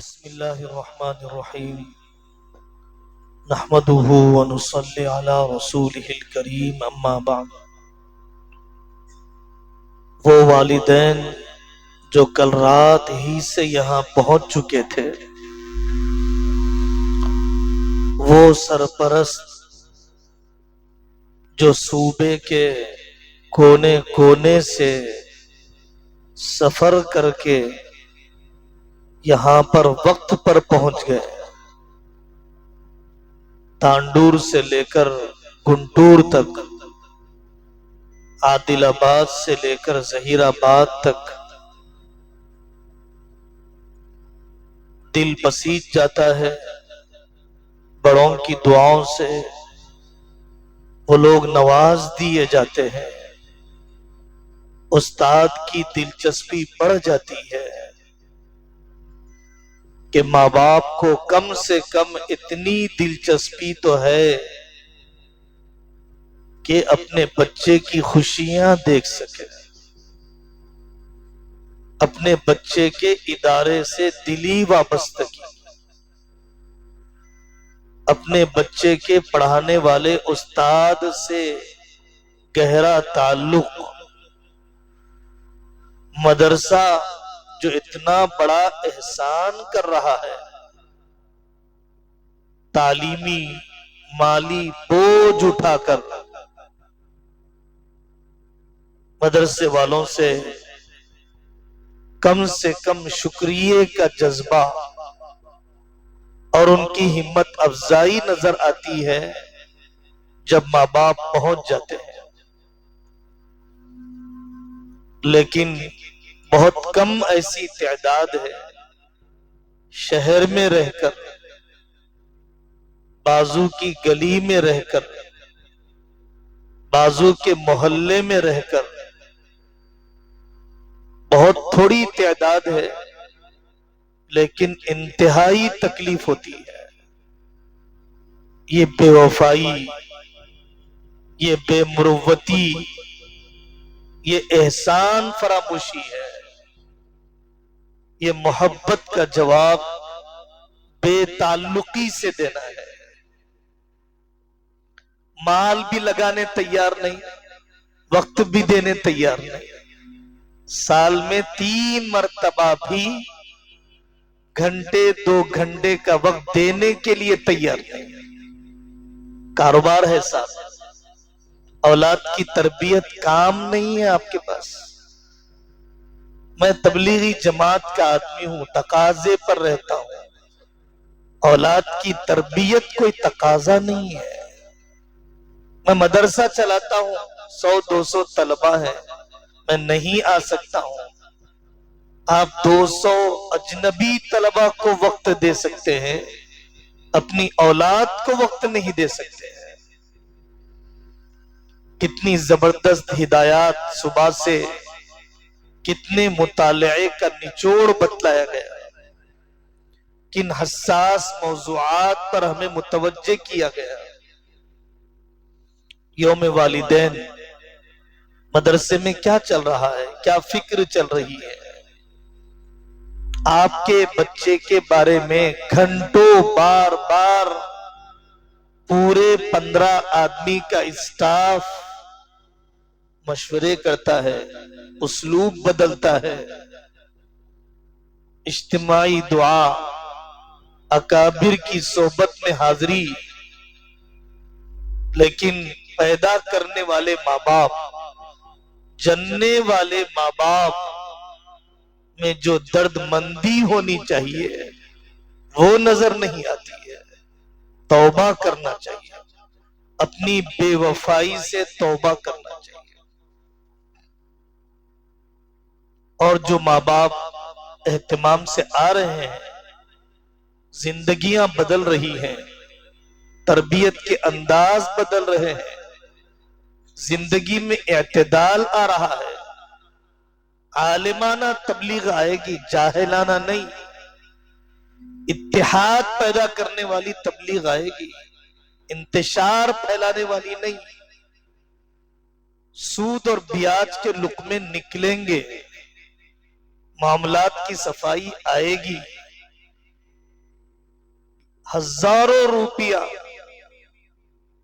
بسم اللہ الرحمن الرحیم نحمده ونصلی علی رسولہ الکریم اما بعد۔ وہ والدین جو کل رات ہی سے یہاں پہنچ چکے تھے، وہ سرپرست جو صوبے کے کونے کونے سے سفر کر کے یہاں پر وقت پر پہنچ گئے، تانڈور سے لے کر گنٹور تک، عادل آباد سے لے کر ظہیر آباد تک، دل بسیج جاتا ہے۔ بڑوں کی دعاؤں سے وہ لوگ نواز دیے جاتے ہیں، استاد کی دلچسپی بڑھ جاتی ہے کہ ماں باپ کو کم سے کم اتنی دلچسپی تو ہے کہ اپنے بچے کی خوشیاں دیکھ سکے، اپنے بچے کے ادارے سے دلی وابستگی، اپنے بچے کے پڑھانے والے استاد سے گہرا تعلق، مدرسہ جو اتنا بڑا احسان کر رہا ہے، تعلیمی مالی بوجھ اٹھا کر مدرسے والوں سے کم شکریہ کا جذبہ اور ان کی ہمت افزائی نظر آتی ہے جب ماں باپ پہنچ جاتے ہیں۔ لیکن بہت کم ایسی تعداد ہے شہر میں رہ کر، بازو کی گلی میں رہ کر، بازو کے محلے میں رہ کر، بہت تھوڑی تعداد ہے لیکن انتہائی تکلیف ہوتی ہے۔ یہ بے وفائی، یہ بے مروتی، یہ احسان فراموشی ہے، یہ محبت کا جواب بے تعلقی سے دینا ہے۔ مال بھی لگانے تیار نہیں، وقت بھی دینے تیار نہیں، سال میں 3 مرتبہ بھی گھنٹے 2 گھنٹے کا وقت دینے کے لیے تیار نہیں۔ کاروبار ہے صاحب، اولاد کی تربیت کام نہیں ہے آپ کے پاس۔ میں تبلیغی جماعت کا آدمی ہوں، تقاضے پر رہتا ہوں، اولاد کی تربیت کوئی تقاضا نہیں ہے۔ میں مدرسہ چلاتا ہوں، 100-200 طلبہ ہیں، میں نہیں آ سکتا ہوں، آپ 200 اجنبی طلبہ کو وقت دے سکتے ہیں، اپنی اولاد کو وقت نہیں دے سکتے ہیں۔ کتنی زبردست ہدایات صبح سے، کتنے مطالعے کا نچوڑ بتلایا گیا، کن حساس موضوعات پر ہمیں متوجہ کیا گیا۔ یوم والدین، مدرسے میں کیا چل رہا ہے، کیا فکر چل رہی ہے؟ آپ کے بچے کے بارے میں گھنٹوں بار بار پورے 15 آدمی کا اسٹاف مشورے کرتا ہے، اسلوب بدلتا ہے، اجتماعی دعا، اکابر کی صحبت میں حاضری، لیکن پیدا کرنے والے ماں باپ، جننے والے ماں باپ میں جو درد مندی ہونی چاہیے وہ نظر نہیں آتی ہے۔ توبہ کرنا چاہیے، اپنی بے وفائی سے توبہ کرنا چاہیے۔ اور جو ماں باپ اہتمام سے آ رہے ہیں، زندگیاں بدل رہی ہیں، تربیت کے انداز بدل رہے ہیں، زندگی میں اعتدال آ رہا ہے، عالمانہ تبلیغ آئے گی، جاہلانہ نہیں، اتحاد پیدا کرنے والی تبلیغ آئے گی، انتشار پھیلانے والی نہیں۔ سود اور بیاج کے لقمے نکلیں گے، معاملات کی صفائی آئے گی، ہزاروں روپیہ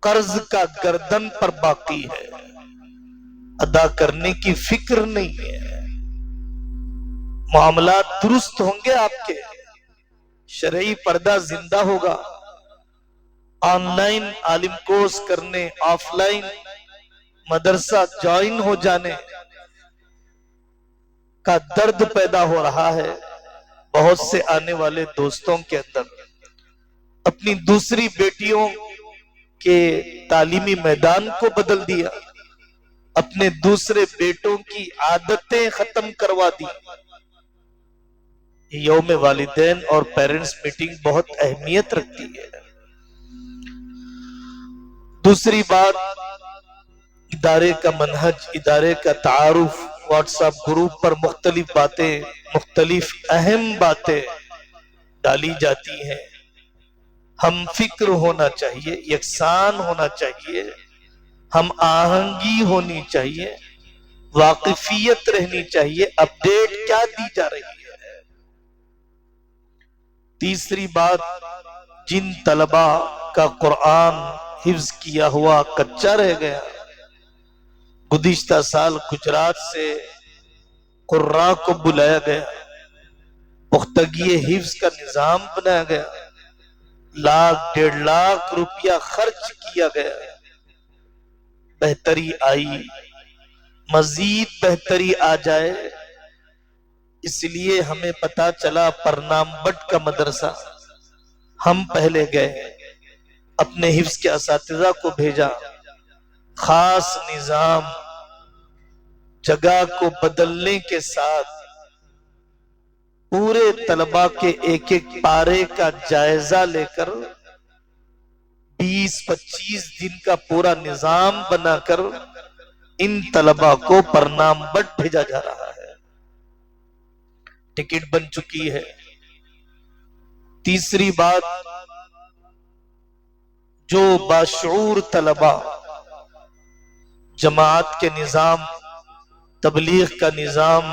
قرض کا گردن پر باقی ہے، ادا کرنے کی فکر نہیں ہے۔ معاملات درست ہوں گے آپ کے، شرعی پردہ زندہ ہوگا، آن لائن عالم کورس کرنے، آف لائن مدرسہ جوائن ہو جانے کا درد پیدا ہو رہا ہے بہت سے آنے والے دوستوں کے اندر۔ اپنی دوسری بیٹیوں کے تعلیمی میدان کو بدل دیا، اپنے دوسرے بیٹوں کی عادتیں ختم کروا دی۔ یوم والدین اور پیرنٹس میٹنگ بہت اہمیت رکھتی ہے۔ دوسری بات، ادارے کا منہج، ادارے کا تعارف، واٹس ایپ گروپ پر مختلف باتیں، مختلف اہم باتیں ڈالی جاتی ہیں۔ ہم فکر ہونا چاہیے، یکساں ہونا چاہیے، ہم آہنگی ہونی چاہیے، واقفیت رہنی چاہیے، اپڈیٹ کیا دی جا رہی ہے۔ تیسری بات، جن طلباء کا قرآن حفظ کیا ہوا کچا رہ گیا، گزشتہ سال گجرات سے قراء کو بلایا گیا، پختگی حفظ کا نظام بنایا گیا، 1,00,000-1,50,000 روپیہ خرچ کیا گیا، بہتری آئی، مزید بہتری آ جائے، اس لیے ہمیں پتا چلا پرنام بٹ کا مدرسہ، ہم پہلے گئے، اپنے حفظ کے اساتذہ کو بھیجا، خاص نظام، جگہ کو بدلنے کے ساتھ پورے طلباء کے ایک ایک پارے کا جائزہ لے کر 20-25 دن کا پورا نظام بنا کر ان طلباء کو پرنام بٹ بھیجا جا رہا ہے۔ ٹکٹ بن چکی ہے۔ تیسری بات، جو باشعور طلباء جماعت کے نظام، تبلیغ کا نظام،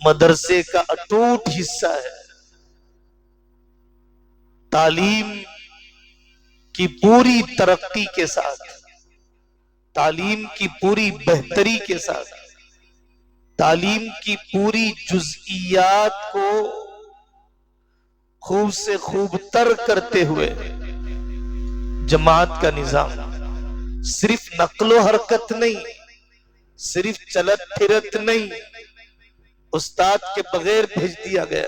مدرسے کا اٹوٹ حصہ ہے، تعلیم کی پوری ترقی کے ساتھ، تعلیم کی پوری بہتری کے ساتھ، تعلیم کی پوری جزئیات کو خوب سے خوب تر کرتے ہوئے جماعت کا نظام صرف نقل و حرکت نہیں، صرف چلت پھرت نہیں، استاد کے بغیر بھیج دیا گیا،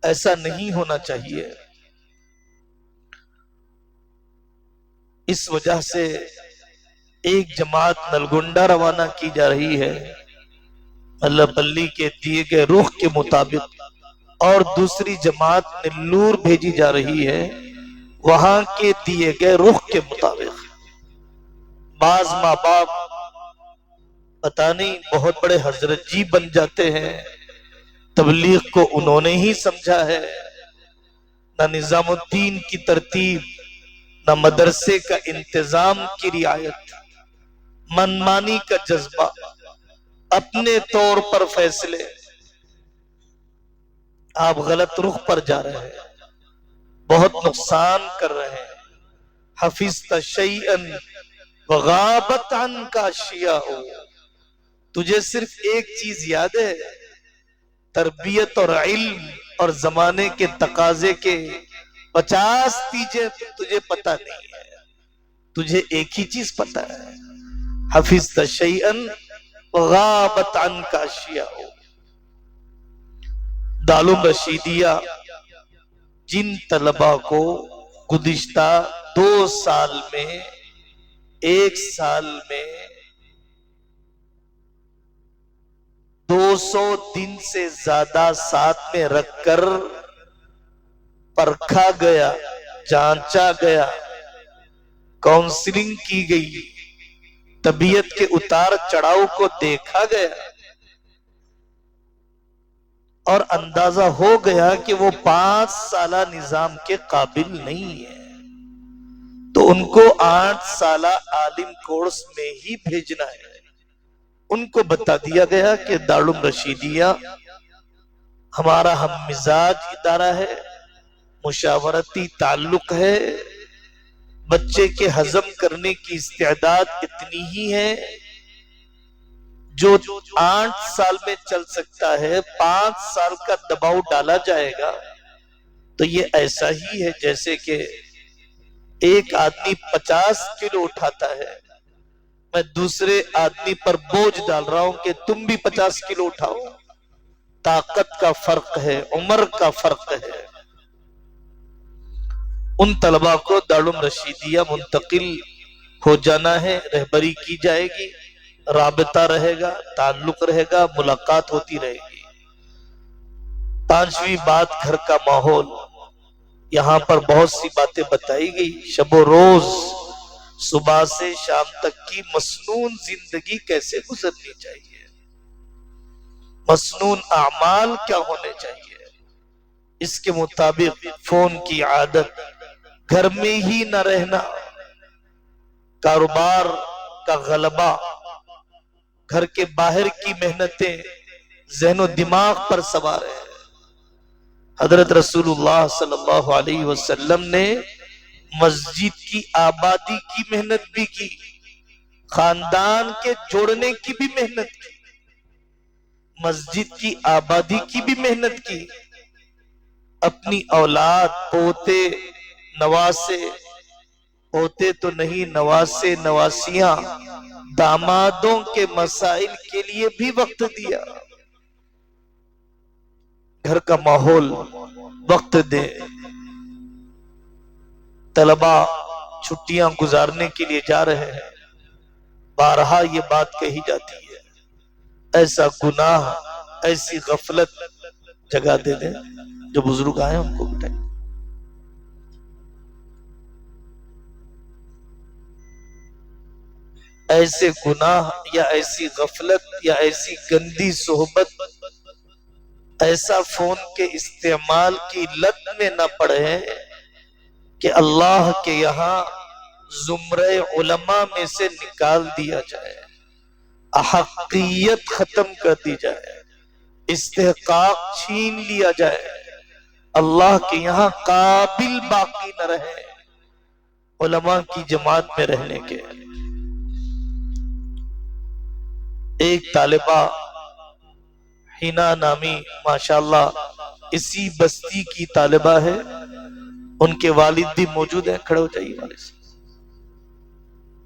ایسا نہیں ہونا چاہیے۔ اس وجہ سے ایک جماعت نلگنڈا روانہ کی جا رہی ہے اللہ پلی کے دیے گئے رخ کے مطابق، اور دوسری جماعت نلور بھیجی جا رہی ہے وہاں کے دیے گئے رخ کے مطابق۔ بعض ماں باپ پتہ نہیں بہت بڑے حضرت جی بن جاتے ہیں، تبلیغ کو انہوں نے ہی سمجھا ہے، نہ نظام الدین کی ترتیب، نہ مدرسے کا انتظام کی رعایت، منمانی کا جذبہ، اپنے طور پر فیصلے۔ آپ غلط رخ پر جا رہے ہیں، بہت نقصان کر رہے ہیں۔ حفظت شیئا وغابت عنک اشیاء، تجھے صرف ایک چیز یاد ہے، تربیت اور علم اور زمانے کے تقاضے کے 50 چیزیں تجھے پتہ نہیں ہے، تجھے ایک ہی چیز پتہ ہے، حفظت شیئا وغابت عنک اشیاء۔ دارالعلوم رشیدیہ جن طلباء کو گزشتہ 2 سال میں، 1 سال میں 200 دن سے زیادہ ساتھ میں رکھ کر پرکھا گیا، جانچا گیا، کاؤنسلنگ کی گئی، طبیعت کے اتار چڑھاؤ کو دیکھا گیا، اور اندازہ ہو گیا کہ وہ 5 سالہ نظام کے قابل نہیں ہے، تو ان کو 8 سالہ عالم کورس میں ہی بھیجنا ہے۔ ان کو بتا دیا گیا کہ دارالعلوم رشیدیہ ہمارا ہم مزاج ادارہ ہے، مشاورتی تعلق ہے، بچے کے ہضم کرنے کی استعداد اتنی ہی ہے، جو 8 سال میں چل سکتا ہے 5 سال کا دباؤ ڈالا جائے گا تو یہ ایسا ہی ہے جیسے کہ ایک آدمی 50 کلو اٹھاتا ہے، میں دوسرے آدمی پر بوجھ ڈال رہا ہوں کہ تم بھی 50 کلو اٹھاؤ۔ طاقت کا فرق ہے، عمر کا فرق ہے۔ ان طلباء کو دارالعلوم رشیدیہ منتقل ہو جانا ہے، رہبری کی جائے گی، رابطہ رہے گا، تعلق رہے گا، ملاقات ہوتی رہے گی۔ 5ویں بات، گھر کا ماحول۔ یہاں پر بہت سی باتیں بتائی گئی۔ شب و روز، صبح سے شام تک کی مسنون زندگی کیسے گزرنی چاہیے، مسنون اعمال کیا ہونے چاہیے، اس کے مطابق فون کی عادت، گھر میں ہی نہ رہنا، کاروبار کا غلبہ، گھر کے باہر کی محنتیں ذہن و دماغ پر سوار ہے۔ حضرت رسول اللہ صلی اللہ علیہ وسلم نے مسجد کی آبادی کی محنت بھی کی، خاندان کے جوڑنے کی بھی محنت کی، مسجد کی آبادی کی بھی محنت کی، اپنی اولاد، پوتے، نواسے، پوتے تو نہیں، نواسے، نواسیاں، دامادوں کے مسائل کے لیے بھی وقت دیا۔ گھر کا ماحول، وقت دے۔ طلباء چھٹیاں گزارنے کے لیے جا رہے ہیں، بارہا یہ بات کہی جاتی ہے، ایسا گناہ، ایسی غفلت، جگہ دے دیں، جو بزرگ آئے ان کو بٹھائیں۔ ایسے گناہ یا ایسی غفلت یا ایسی گندی صحبت، ایسا فون کے استعمال کی لت میں نہ پڑے کہ اللہ کے یہاں زمرہ علماء میں سے نکال دیا جائے، احقیت ختم کر دی جائے، استحقاق چھین لیا جائے، اللہ کے یہاں قابل باقی نہ رہے علماء کی جماعت میں رہنے کے۔ ایک طالبہ ہینا نامی، ماشاءاللہ اسی بستی کی طالبہ ہے، ان کے والد بھی موجود ہیں، کھڑے ہو جائیے والد سے۔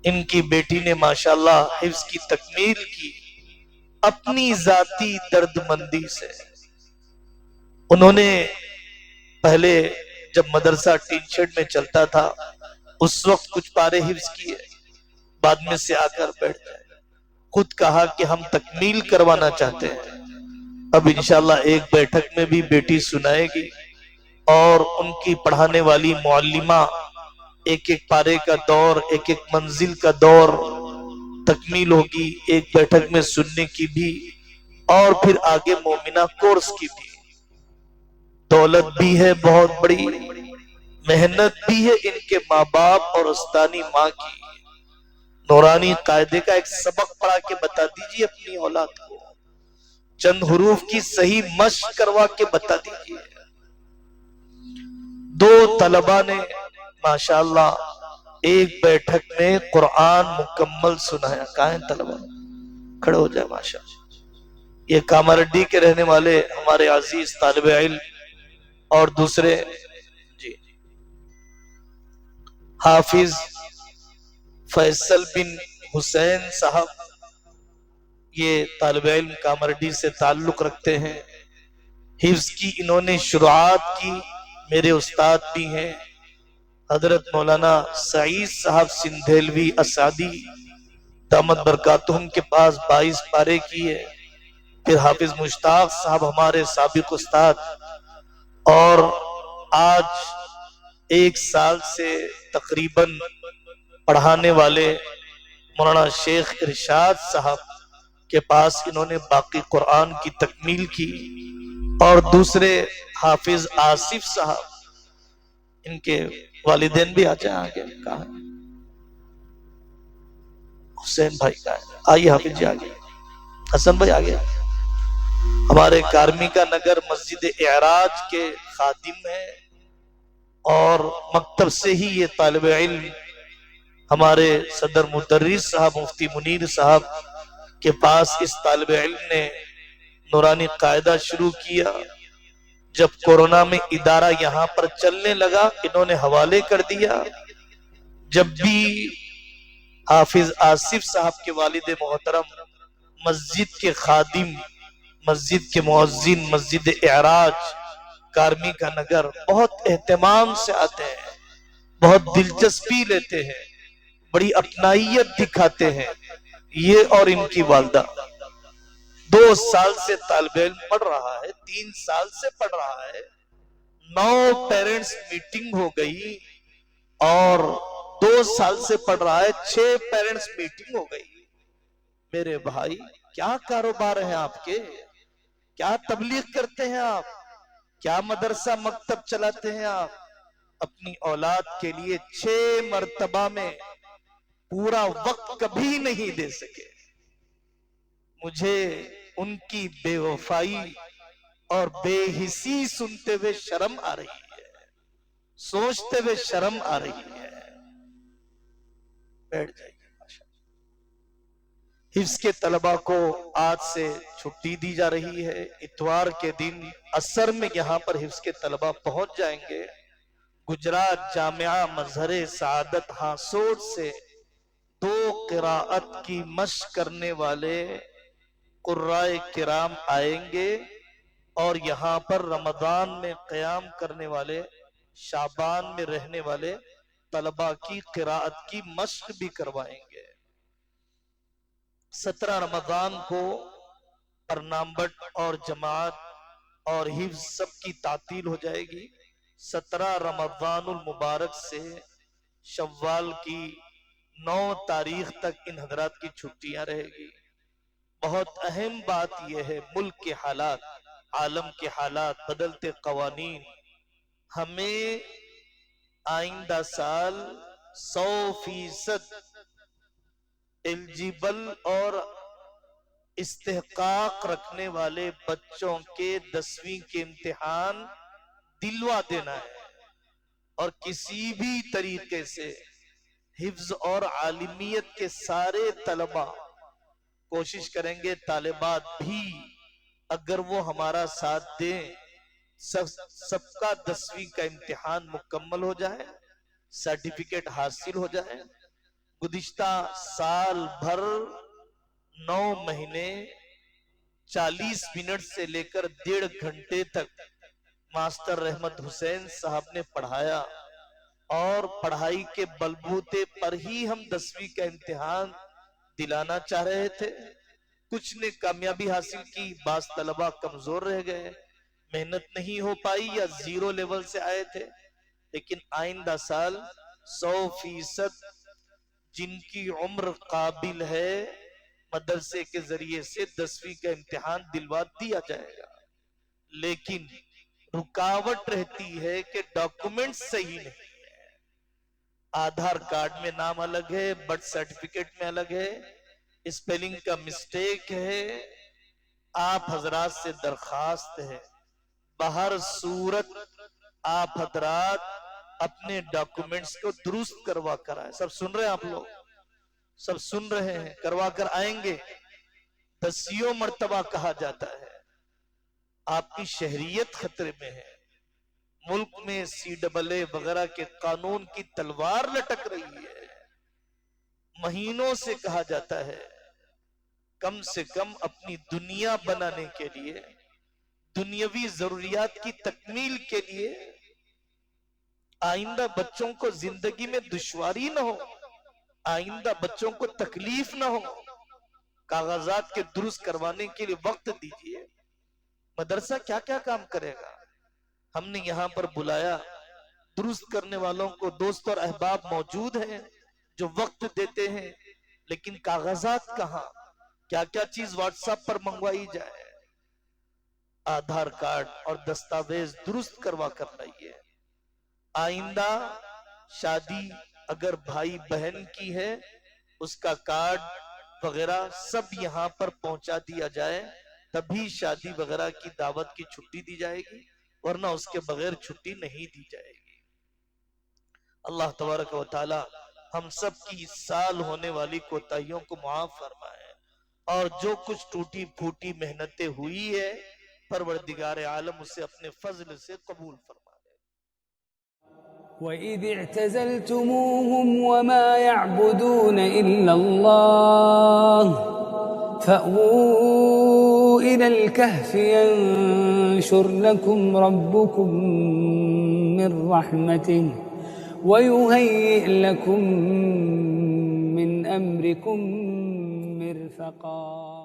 ان کی بیٹی نے ماشاءاللہ حفظ کی تکمیل کی اپنی ذاتی درد مندی سے۔ انہوں نے پہلے جب مدرسہ ٹین شیڈ میں چلتا تھا اس وقت کچھ پارے حفظ کیے، بعد میں سے آ کر بیٹھ گئے، خود کہا کہ ہم تکمیل کروانا چاہتے ہیں۔ اب انشاءاللہ ایک بیٹھک میں بھی بیٹی سنائے گی اور ان کی پڑھانے والی معلمہ ایک ایک پارے کا دور، ایک ایک منزل کا دور تکمیل ہوگی، ایک بیٹھک میں سننے کی بھی، اور پھر آگے مومنہ کورس کی بھی۔ دولت بھی ہے بہت بڑی، محنت بھی ہے ان کے ماں باپ اور استانی ماں کی۔ نورانی قاعدے کا ایک سبق پڑھا کے بتا دیجئے اپنی اولاد کو، چند حروف کی صحیح مشق کروا کے بتا دیجئے۔ 2 طلبہ نے ماشاءاللہ ایک بیٹھک میں قرآن مکمل سنایا۔ کہاں ہیں طلبہ؟ کھڑے ہو جائے ماشاءاللہ۔ یہ کاماریڈی کے رہنے والے ہمارے عزیز طالب علم اور دوسرے جی حافظ فیصل بن حسین صاحب، یہ طالب علم کاماریڈی سے تعلق رکھتے ہیں، حفظ کی انہوں نے شروعات کی، میرے استاد بھی ہیں حضرت مولانا سعید صاحب سندھیلوی اسعدی دامت برکاتہم کے پاس 22 پارے کیے، پھر حافظ مشتاق صاحب ہمارے سابق استاد، اور آج 1 سال سے تقریباً پڑھانے والے مولانا شیخ ارشاد صاحب کے پاس انہوں نے باقی قرآن کی تکمیل کی، اور دوسرے حافظ آصف صاحب، ان کے والدین بھی آ جائیں آگے، کہاں ہیں؟ حسین بھائی کہاں ہیں؟ آئیے حافظ جی آگے، حسن بھائی آگے۔ ہمارے کارمی کا نگر مسجد اعراج کے خادم ہیں، اور مکتب سے ہی یہ طالب علم ہمارے صدر مدرس صاحب مفتی منیر صاحب کے پاس اس طالب علم نے نورانی قاعدہ شروع کیا۔ جب کورونا میں ادارہ یہاں پر چلنے لگا، انہوں نے حوالے کر دیا۔ جب بھی حافظ آصف صاحب کے والد محترم مسجد کے خادم، مسجد کے مؤذن، مسجد اعراج کارمی کا نگر بہت اہتمام سے آتے ہیں، بہت دلچسپی لیتے ہیں، بڑی اپنائیت دکھاتے ہیں۔ یہ اور ان کی والدہ 2 سال سے طالب علم پڑھ رہا ہے، 3 سال سے پڑھ رہا ہے، 9 پیرنٹس میٹنگ ہو گئی، اور 2 سال سے پڑھ رہا ہے، 6 پیرنٹس میٹنگ ہو گئی۔ میرے بھائی کیا کاروبار ہیں آپ کے؟ کیا تبلیغ کرتے ہیں آپ؟ کیا مدرسہ مکتب چلاتے ہیں آپ؟ اپنی اولاد کے لیے 6 مرتبہ میں پورا وقت کبھی نہیں دے سکے۔ مجھے ان کی بے وفائی اور بے حسی سنتے ہوئے شرم آ رہی ہے، سوچتے ہوئے شرم آ رہی ہے۔ بیٹھ جائیے۔ حفظ کے طلبہ کو آج سے چھٹی دی جا رہی ہے۔ اتوار کے دن عصر میں یہاں پر حفظ کے طلبہ پہنچ جائیں گے۔ گجرات جامعہ مظہر سعادت ہاسوٹ سے 2 قراءت کی مشق کرنے والے قرائے کرام آئیں گے، اور یہاں پر رمضان میں قیام کرنے والے، شعبان میں رہنے والے طلبہ کی قراءت کی مشق بھی کروائیں گے۔ 17 رمضان کو پرنامبٹ اور جماعت اور حفظ سب کی تعطیل ہو جائے گی۔ 17 رمضان المبارک سے شوال کی 9 تاریخ تک ان حضرات کی چھٹیاں رہے گی۔ بہت اہم بات یہ ہے، ملک کے حالات، عالم کے حالات، بدلتے قوانین، ہمیں آئندہ سال 100% ایلیجیبل اور استحقاق رکھنے والے بچوں کے 10ویں کے امتحان دلوا دینا ہے، اور کسی بھی طریقے سے حفظ اور عالمیت کے سارے طلبہ کوشش کریں گے، طالبات بھی اگر وہ ہمارا ساتھ دیں، سب کا 10ویں کا امتحان مکمل ہو جائے، سرٹیفکیٹ حاصل ہو جائے۔ گزشتہ سال بھر 9 مہینے 40 منٹ سے لے کر 1.5 گھنٹے تک ماسٹر رحمت حسین صاحب نے پڑھایا، اور پڑھائی کے بلبوتے پر ہی ہم 10ویں کا امتحان دلانا چاہ رہے تھے۔ کچھ نے کامیابی حاصل کی، بعض طلبہ کمزور رہ گئے، محنت نہیں ہو پائی یا 0 لیول سے آئے تھے، لیکن آئندہ سال 100% جن کی عمر قابل ہے مدرسے کے ذریعے سے 10ویں کا امتحان دلوا دیا جائے گا۔ لیکن رکاوٹ رہتی ہے کہ ڈاکومنٹ صحیح نہیں ہے، آدھار کارڈ میں نام الگ ہے، برتھ سرٹیفکیٹ میں الگ ہے، اسپیلنگ کا مسٹیک ہے۔ آپ حضرات سے درخواست ہے، بہر صورت آپ حضرات اپنے ڈاکومنٹس کو درست کروا کر آئیں۔ سب سن رہے ہیں آپ لوگ؟ سب سن رہے ہیں؟ کروا کر آئیں گے؟ 10 مرتبہ کہا جاتا ہے آپ کی شہریت خطرے میں ہے، ملک میں CAA وغیرہ کے قانون کی تلوار لٹک رہی ہے، مہینوں سے کہا جاتا ہے کم سے کم اپنی دنیا بنانے کے لیے، دنیاوی ضروریات کی تکمیل کے لیے، آئندہ بچوں کو زندگی میں دشواری نہ ہو، آئندہ بچوں کو تکلیف نہ ہو، کاغذات کے درست کروانے کے لیے وقت دیجیے۔ مدرسہ کیا کیا کام کرے گا؟ ہم نے یہاں پر بلایا، درست کرنے والوں کو دوست اور احباب موجود ہیں جو وقت دیتے ہیں، لیکن کاغذات کہاں؟ کیا کیا چیز واٹس ایپ پر منگوائی جائے؟ آدھار کارڈ اور دستاویز درست کروا کر لائیے۔ آئندہ شادی اگر بھائی بہن کی ہے، اس کا کارڈ وغیرہ سب یہاں پر پہنچا دیا جائے تبھی شادی وغیرہ کی دعوت کی چھٹی دی جائے گی، ورنہ اس کے بغیر چھٹی نہیں دی جائے گی۔ اللہ تبارک و تعالی ہم سب کی اس سال ہونے والی کوتاہیوں کو معاف فرمائے، اور جو کچھ ٹوٹی پھوٹی محنتیں ہوئی ہے پروردگار عالم اسے اپنے فضل سے قبول فرمائے۔ وَإِذِ اعْتَزَلْتُمُوهُمْ وَمَا يَعْبُدُونَ إِلَّا اللَّهَ فَأْوُوا إِلَى الْكَهْفِ يَنشُرْ لَكُمْ رَبُّكُمْ مِنْ رَحْمَتِهِ وَيُهَيِّئْ لَكُمْ مِنْ أَمْرِكُمْ مِرْفَقًا۔